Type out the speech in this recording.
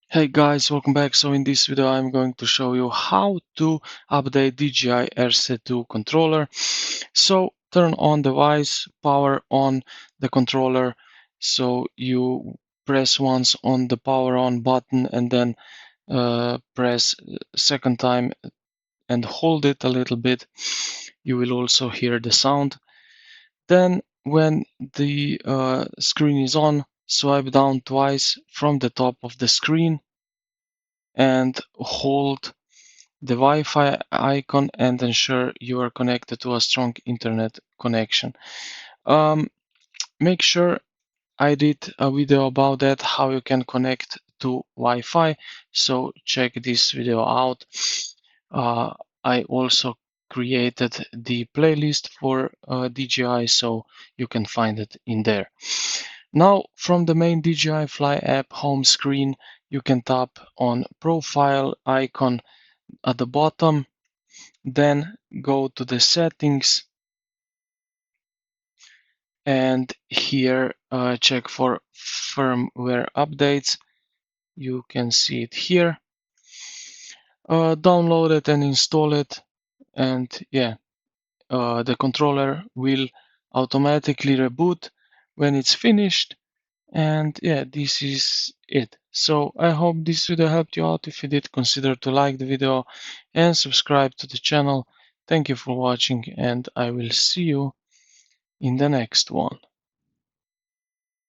Hey guys, welcome back. So in this video I'm going to show you how to update DJI RC2 controller. So turn on device, power on the controller. So you press once on the power on button and then press second time and hold it a little bit. You will also hear the sound. Then when the screen is on, swipe down twice from the top of the screen and hold the Wi-Fi icon and ensure you are connected to a strong internet connection. Um, Make sure I did a video about that, how you can connect to Wi-Fi. So check this video out. Uh, I also created the playlist for DJI, so you can find it in there. Now, from the main DJI Fly app home screen, you can tap on profile icon at the bottom, then go to the settings and here check for firmware updates. You can see it here. Download it and install it, and yeah, the controller will automatically reboot when it's finished. And yeah, this is it. So I hope this video helped you out. If you did, consider to like the video and subscribe to the channel. Thank you for watching, and I will see you in the next one.